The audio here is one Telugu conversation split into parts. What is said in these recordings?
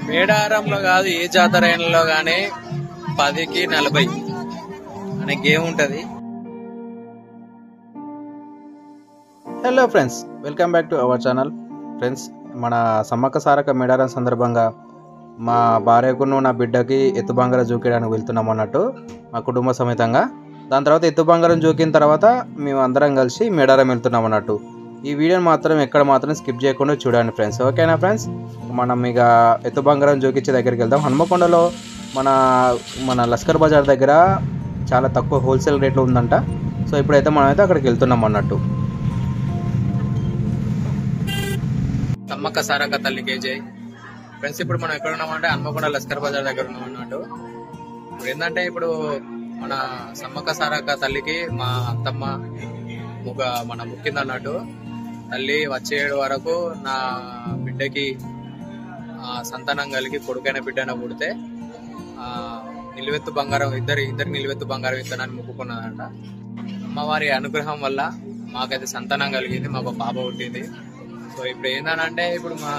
మేడారంలో కాదు ఏ జాతరలో గానీ 10కి 40 అనే గేమ్ ఉంటది. Hello friends, welcome back to our channel. Friends, మన సమ్మక్క సారక్క మేడారం సందర్భంగా మా భార్యకును నా బిడ్డకి ఎత్తు బంగారం జూకేయడానికి వెళ్తున్నాం అన్నట్టు మా కుటుంబ సమేతంగా. దాని తర్వాత ఎత్తు బంగారం జూకిన తర్వాత మేము అందరం కలిసి మేడారం వెళ్తున్నాం అన్నట్టు. ఈ వీడియోని మాత్రం ఎక్కడ మాత్రం స్కిప్ చేయకుండా చూడండి ఫ్రెండ్స్. ఓకేనా ఫ్రెండ్స్, మనం ఇక ఎత్తు బంగారం జోకిచ్చే దగ్గరికి వెళ్దాం. హన్మకొండలో మన లస్కర్ బజార్ దగ్గర చాలా తక్కువ హోల్సేల్ రేట్లో ఉందంట. సో ఇప్పుడైతే మనమైతే అక్కడికి వెళ్తున్నాం అన్నట్టు. సమ్మక్క సారక్క తల్లికి జై. ఫ్రెండ్స్, ఇప్పుడు మనం ఎక్కడ ఉన్నామంటే హన్మకొండ లస్కర్ బజార్ దగ్గర ఉన్నాం అన్నట్టు. ఇప్పుడు ఏంటంటే ఇప్పుడు మన సమ్మక్క సారక్క తల్లికి మా అత్తమ్మ ముక్కింది అన్నట్టు. తల్లి వచ్చే 7 వరకు నా బిడ్డకి సంతానం కలిగి కొడుకైన బిడ్డన పుడితే నిలువెత్తు బంగారం ఇద్దరు నిలువెత్తు బంగారం ఇస్తానని మొక్కుకున్నదంట. అమ్మవారి అనుగ్రహం వల్ల మాకైతే సంతానం కలిగింది, మాకు పాప పుట్టింది. సో ఇప్పుడు ఏంటంటే ఇప్పుడు నా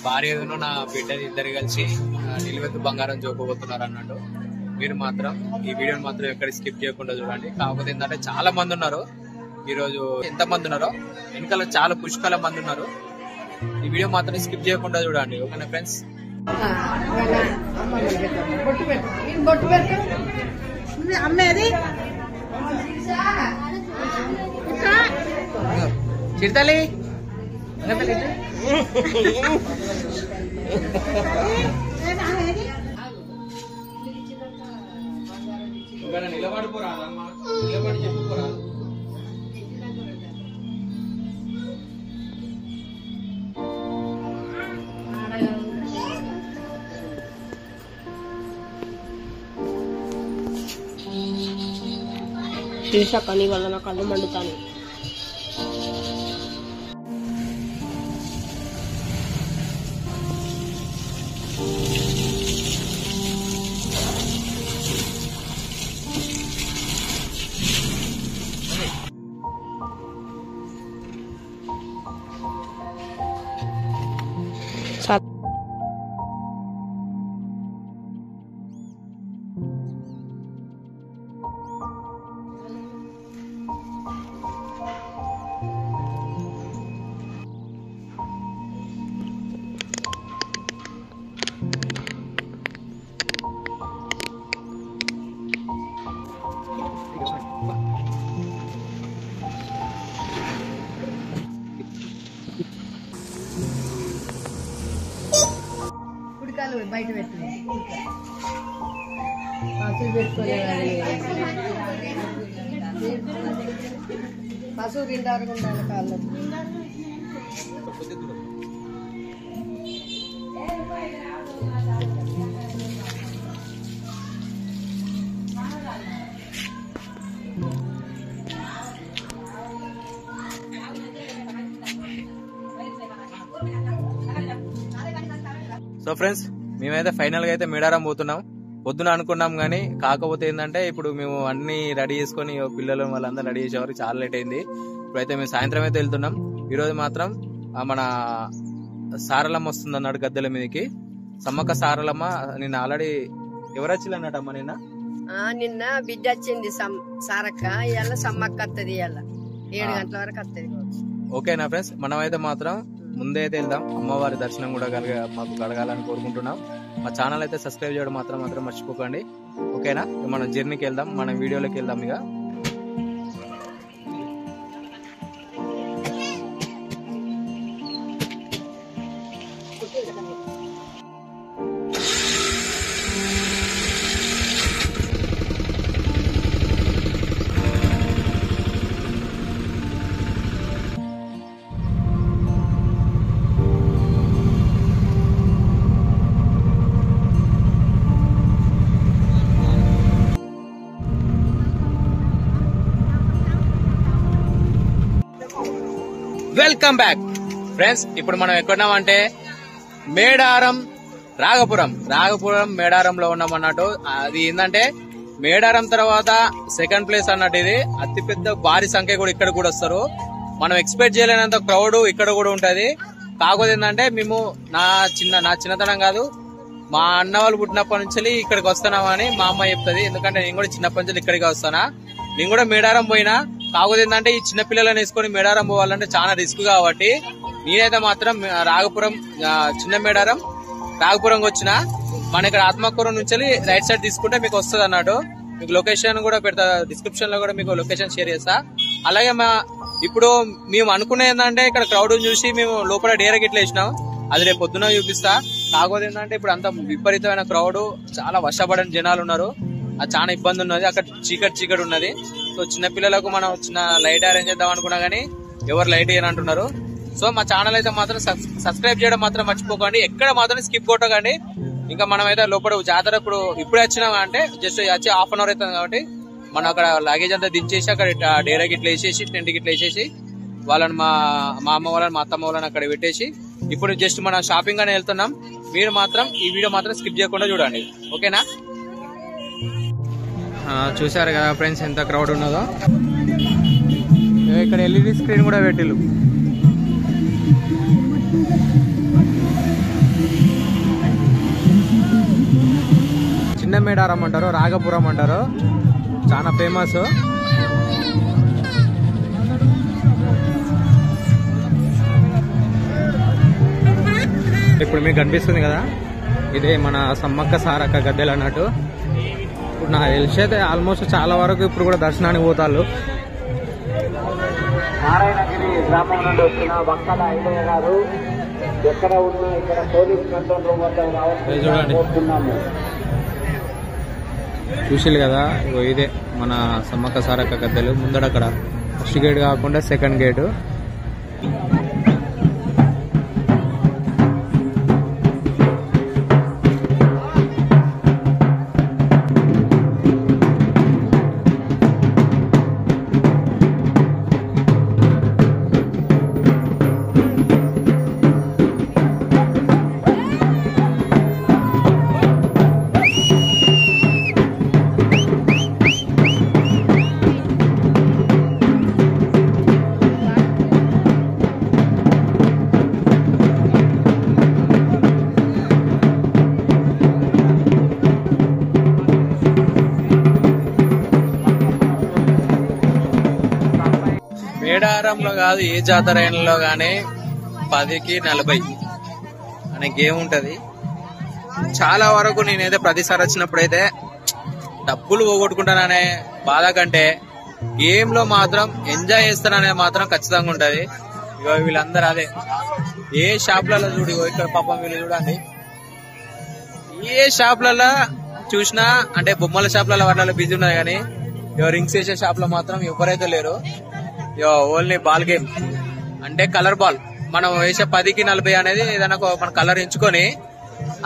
భార్యను నా బిడ్డని ఇద్దరు కలిసి నిలువెత్తు బంగారం జోకోబోతున్నారు అన్నట్టు. మీరు మాత్రం ఈ వీడియోని మాత్రం ఎక్కడ స్కిప్ చేయకుండా చూడండి. కాకపోతే ఏంటంటే చాలా మంది ఉన్నారు ఈరోజు. ఎంత మంది ఉన్నారో వెనకాల చాలా పుష్కల మంది ఉన్నారు. ఈ వీడియో మాత్రం స్కిప్ చేయకుండా చూడండి. ఓకేనా ఫ్రెండ్స్? చిరుతలి నిలబడిపోరా, నిలబడి చెప్పుకోరా. శీర్షకని వల్ల నా కళ్ళు మండుతాను. బయట పెట్టుకోవాలి, పశువు తింటారు ఉండాలి కాళ్ళు. సో ఫ్రెండ్స్, మేమైతే ఫైనల్ గా అయితే మేడారం పోతున్నాం. పొద్దున అనుకున్నాం గానీ కాకపోతే ఏంటంటే ఇప్పుడు మేము అన్ని రెడీ చేసుకుని పిల్లలు వాళ్ళందరూ రెడీ చేసేవారు చాలా లేట్ అయింది. ఇప్పుడైతే మేము సాయంత్రం అయితే వెళ్తున్నాం. ఈ రోజు మాత్రం మన సారలమ్మ వస్తుంది అన్నాడు గద్దెల మీదకి. సమ్మక్క సారలమ్మ నిన్న ఆల్రెడీ ఎవరు వచ్చింది అన్నట్టమ్మా? నిన్న బిడ్డ వచ్చింది సారక్క, ఇవాళ సమ్మక్క వస్తుంది. ఇవాళ 7 గంటల వరకు వస్తుంది. ఓకేనా ఫ్రెండ్స్, మనమైతే మాత్రం ముందే అయితే వెళ్దాం. అమ్మవారి దర్శనం కూడా మాకు కలగాలని కోరుకుంటున్నాం. మా ఛానల్ అయితే సబ్స్క్రైబ్ చేయడం మాత్రం మర్చిపోకండి. ఓకేనా? మనం జర్నీకి వెళ్దాం, మనం వీడియోలోకి వెళ్దాం. ఇక వెల్కమ్ బ్యాక్ ఫ్రెండ్స్. ఇప్పుడు మనం ఎక్కడున్నామంటే మేడారం రాఘపురం మేడారంలో ఉన్నాం అన్నట్టు. అది ఏంటంటే మేడారం తర్వాత సెకండ్ ప్లేస్ అన్నట్టు. ఇది అతిపెద్ద భారీ సంఖ్య కూడా ఇక్కడ కూడా వస్తారు. మనం ఎక్స్పెక్ట్ చేయలేనంత క్రౌడ్ ఇక్కడ కూడా ఉంటది. కాకపోతే ఏంటంటే మేము నా చిన్నతనం కాదు, మా అన్న వాళ్ళు పుట్టినప్పటి నుంచి ఇక్కడికి వస్తున్నామని మా అమ్మ చెప్తుంది. ఎందుకంటే నేను కూడా చిన్నప్పటి నుంచి ఇక్కడికి వస్తానా. నేను కూడా మేడారం పోయినా. కాకపోతే ఏంటంటే ఈ చిన్న పిల్లలను వేసుకొని మేడారం పోవాలంటే చాలా రిస్క్ కాబట్టి నేనైతే మాత్రం రాఘపురం చిన్న మేడారం రాఘపురంకి వచ్చిన. మన ఇక్కడ ఆత్మకూరం నుంచి రైట్ సైడ్ తీసుకుంటే మీకు వస్తుంది అన్నట్టు. మీకు లొకేషన్ కూడా పెడతా, డిస్క్రిప్షన్ లో కూడా మీకు లొకేషన్ షేర్ చేస్తా. అలాగే ఇప్పుడు మేము అనుకునే ఏంటంటే ఇక్కడ క్రౌడ్ చూసి మేము లోపల డేరా గిట్ల వేసినాం, అది రేపు పొద్దున చూపిస్తా. కాకపోతే ఏంటంటే ఇప్పుడు అంత విపరీతమైన క్రౌడ్, చాలా వర్షపడని జనాలు ఉన్నారు, అది చాలా ఇబ్బంది ఉన్నది. అక్కడ చీకటి ఉన్నది. సో చిన్న పిల్లలకు మనం చిన్న లైట్ అరేంజ్ చేద్దాం అనుకున్నా గానీ ఎవరు లైట్ అంటున్నారు. సో మా ఛానల్ అయితే మాత్రం సబ్స్క్రైబ్ చేయడం మాత్రం మర్చిపోకండి, ఎక్కడ మాత్రం స్కిప్ కొట్టకండి. ఇంకా మనం అయితే లోపల జాతర ఇప్పుడే వచ్చినాం అంటే జస్ట్ వచ్చి హాఫ్ అన్ అవర్ అవుతుంది కాబట్టి మనం అక్కడ లగేజ్ అంతా దించేసి అక్కడ డేరా గిట్ల వేసేసి టెంట్ గిట్ల వేసేసి వాళ్ళని మా అమ్మ వాళ్ళని మా అత్తమ్మ వాళ్ళని అక్కడ పెట్టేసి ఇప్పుడు జస్ట్ మనం షాపింగ్ అని వెళ్తున్నాం. మీరు మాత్రం ఈ వీడియో మాత్రం స్కిప్ చేయకుండా చూడండి, ఓకేనా? చూసారు కదా ఫ్రెండ్స్ ఎంత క్రౌడ్ ఉన్నదో. ఇక్కడ ఎల్ఈడి స్క్రీన్ కూడా పెట్టిల్లు. చిన్న మేడారం అంటారు, రాఘపురం అంటారు, చాలా ఫేమస్. ఇప్పుడు మీకు కనిపిస్తుంది కదా, ఇదే మన సమ్మక్క సారక్క గద్దెలు అన్నట్టు. ఇప్పుడు నా తెలిసి అయితే ఆల్మోస్ట్ చాలా వరకు ఇప్పుడు కూడా దర్శనానికి పోతాళ్ళు. నారాయణగిరి గ్రామం నుండి వచ్చిన వంకల ఐలయ్య గారు ఎక్కడ ఉన్నా ఇక్కడ పోలీస్ కంట్రోల్ రూమ్ వద్ద చూడండి, చూసిల్లు కదా. ఇదే మన సమ్మక్క సారక్క గద్దెలు. ముందడ అక్కడ ఫస్ట్ గేట్ కాకుండా సెకండ్ గేటు. మేడారంలో కాదు ఏ జాతర అయినలో గానీ 10కి 40 అనే గేమ్ ఉంటది. చాలా వరకు నేనైతే ప్రతిసారి వచ్చినప్పుడైతే డబ్బులు పోగొట్టుకుంటాననే బాధ కంటే గేమ్ లో మాత్రం ఎంజాయ్ చేస్తాననే మాత్రం ఖచ్చితంగా ఉంటది. ఇగో వీళ్ళందరూ అదే ఏ షాప్లలో చూడు, ఇక్కడ పాపం వీళ్ళు చూడండి, ఏ షాప్లలో చూసినా అంటే బొమ్మల షాప్లలో వాళ్ళలో బిజీ ఉన్నది కానీ రింగ్స్ వేసే షాప్ లో మాత్రం ఎవరైతే లేరు. ఓన్లీ బాల్ గేమ్ అంటే కలర్ బాల్. మనం వేసే 10కి 40 అనేది ఏదైనా మన కలర్ ఎంచుకొని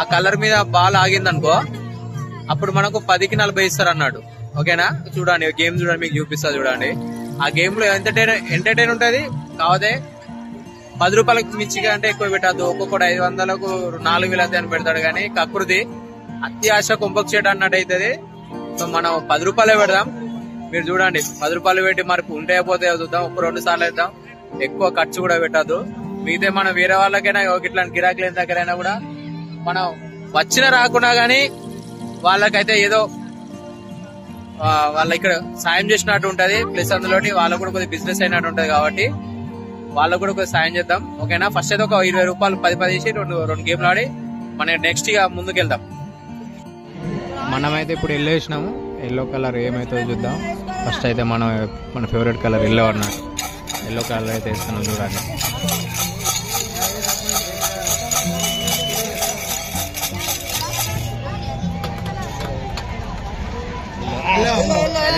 ఆ కలర్ మీద బాల్ ఆగిందనుకో అప్పుడు మనకు 10కి 40 ఇస్తారు అన్నాడు, ఓకేనా? చూడండి గేమ్ చూడండి, మీకు చూపిస్తా చూడండి. ఆ గేమ్ లో ఎంటర్టైన్ ఉంటది. కావదే 10 రూపాయలకు మించిగా అంటే ఎక్కువ పెట్టద్దు. ఒక్కొక్కటి 500కు 4000 అని పెడతాడు కానీ కకృతి అత్యాశ కుంభకు చేయడం అన్నట్టు అవుతుంది. సో మనం 10 రూపాయలే పెడదాం. మీరు చూడండి 10 రూపాయలు పెట్టి మరి ఉంటే పోతే చూద్దాం, ఒక 2 సార్లు వేద్దాం. ఎక్కువ ఖర్చు కూడా పెట్టద్దు. మిగతా మనం వేరే వాళ్ళకైనా ఇట్లాంటి గిరాకీల దగ్గరైనా కూడా మనం వచ్చిన రాకున్నా గానీ వాళ్ళకైతే ఏదో వాళ్ళ ఇక్కడ సాయం చేసినట్టు ఉంటది. ప్లస్ అందులోని వాళ్ళకు కూడా కొద్దిగా బిజినెస్ అయినట్టు ఉంటది కాబట్టి వాళ్ళకు కూడా కొద్దిగా సాయం చేద్దాం, ఓకేనా? ఫస్ట్ అయితే ఒక 20 రూపాయలు 10 చేసి రెండు గేమ్లు ఆడి మనం నెక్స్ట్ ఇక ముందుకు వెళ్దాం. మనమైతే ఇప్పుడు ఎల్లో వేసినాము. ఎల్లో కలర్ ఏమైతే చూద్దాం. ఫస్ట్ అయితే మన ఫేవరెట్ కలర్ ఎల్లో అన్నట్టు. ఎల్లో కలర్ అయితే వేస్తున్నాం చూడండి.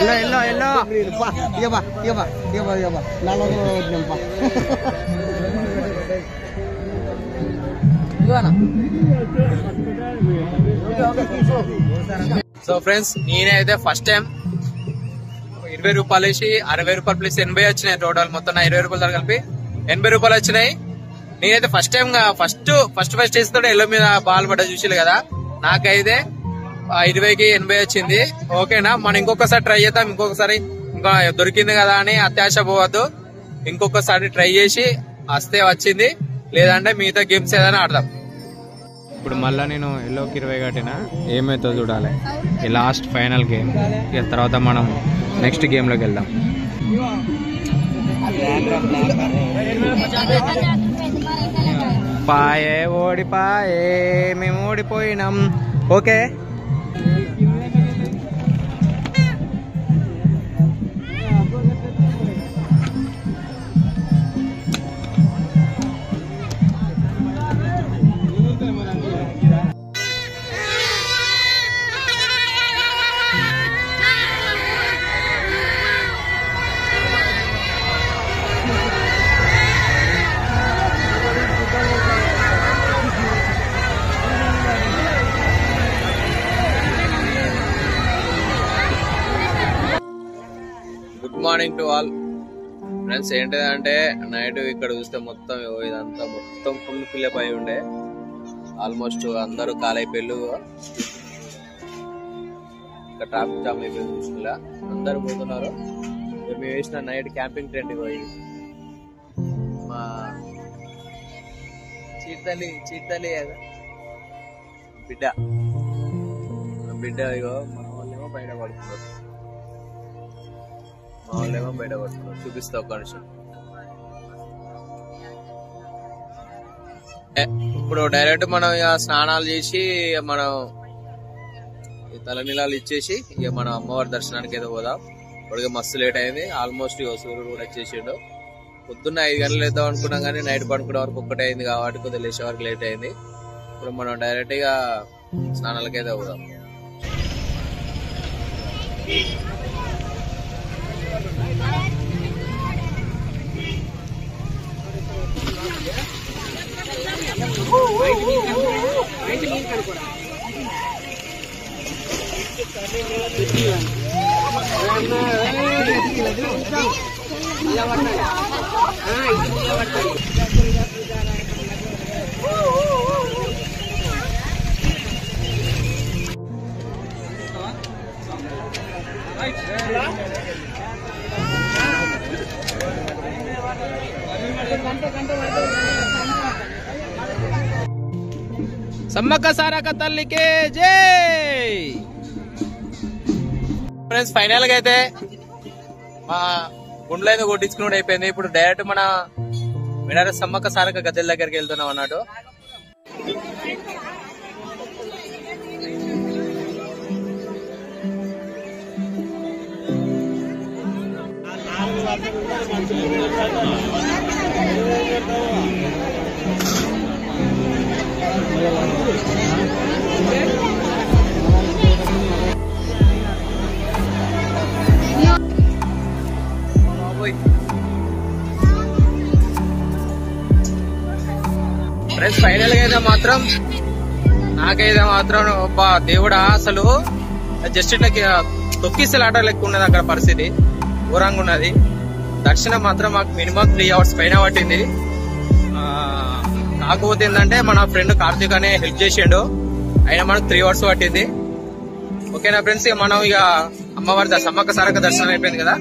Yellow yellow yellow so friends, నేనైతే ఫస్ట్ టైం 20 రూపాయలు వేసి 60 రూపాయలు ప్లస్ 80 వచ్చినాయి. టోటల్ మొత్తం 20 రూపాయలు కలిపి 80 రూపాయలు వచ్చినాయి. నేనైతే ఫస్ట్ టైం ఫస్ట్ వేస్తే ఎల్లో మీద బాల్ పడ్డా చూసిలు కదా. నాకైతే 20కి 80 వచ్చింది, ఓకేనా? మనం ఇంకొకసారి ట్రై చేద్దాం. ఇంకొకసారి ఇంకా దొరికింది కదా అని అత్యాశ పోవద్దు. ఇంకొకసారి ట్రై చేసి వస్తే వచ్చింది, లేదంటే మిగతా గేమ్స్ ఏదైనా ఆడదాం. ఇప్పుడు మళ్ళీ నేను ఎల్లోకి 20 కట్టిన ఏమైతే చూడాలి. ఈ లాస్ట్ ఫైనల్ గేమ్. ఇక తర్వాత మనం నెక్స్ట్ గేమ్లోకి వెళ్దాం. పాయే ఓడిపాయే, మేము ఓడిపోయినాం. Okay good morning to all friends. ఏంటిదంటే నైట్ ఇక్కడ చూస్తే మొత్తం ఇదంతా మొత్తం ఫుల్ ఫిల్అప్ అయి ఉండే. ఆల్మోస్ట్ అందరూ కాలైపోయిళ్ళు. ఇక్కడ ట్రాఫిక్ జామ్ అయిపోయింది. చూసుకులా అందరు పోతున్నారు. మేము వేసిన నైట్ క్యాంపింగ్ టెంట్ పోయి మా చీతలి బిడ్డ ఇగో మన వాళ్ళేమో బయట పడుతున్నారు. చూపిస్తా ఒక నిమిషం. ఇప్పుడు డైరెక్ట్ మనం ఇక స్నానాలు చేసి మనం తలనీలాలు ఇచ్చేసి ఇక మనం అమ్మవారి దర్శనానికి ఏదో పోదాం. ఇప్పటికే మస్తు లేట్ అయింది. ఆల్మోస్ట్ ఇక సూర్యుడు కూడా వచ్చేసిండు. పొద్దున్న 5 గంటలు వేద్దాం అనుకున్నాం కానీ నైట్ పడుకునే వరకు 1 అయింది కాబట్టి కొద్దిగా లేచే వరకు లేట్ అయింది. ఇప్పుడు మనం డైరెక్ట్ గా స్నానాలకి ఏదో పోదాం. సమ్మక్క సారక్క తల్లికి జై. ఫ్రెండ్స్ ఫైనల్ గా అయితే మా గుండెలో అయితే కొట్టించుకుని అయిపోయింది. ఇప్పుడు డైరెక్ట్ మన మేడారం సమ్మక్క సారక్క గద్దెల దగ్గరికి వెళ్తున్నాం అన్నట్టు. ఫ్రెండ్స్ ఫైనల్ గా అయితే మాత్రం నాకైతే మాత్రం దేవుడా అసలు జస్ట్ ఇట్లా తొక్కిసలాట లెక్క ఉన్నది. అక్కడ పరిస్థితి ఘోరంగా ఉన్నది. దర్శనం మాత్రం మాకు మినిమం 3 hours పైన పట్టింది. కాకపోతే ఏంటంటే మన ఫ్రెండ్ కార్తీక్ అనే హెల్ప్ చేసిండు. అయినా మనకు 3 hours పట్టింది. ఓకేనా ఫ్రెండ్స్, ఇక మనం ఇక అమ్మవారి సమ్మక్క సారక్క దర్శనం అయిపోయింది కదా,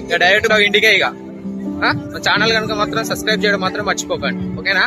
ఇక డైరెక్ట్ గా ఇంటికే. ఇక ఛానల్ కనుక మాత్రం సబ్స్క్రైబ్ చేయడం మాత్రం మర్చిపోకండి. ఓకేనా.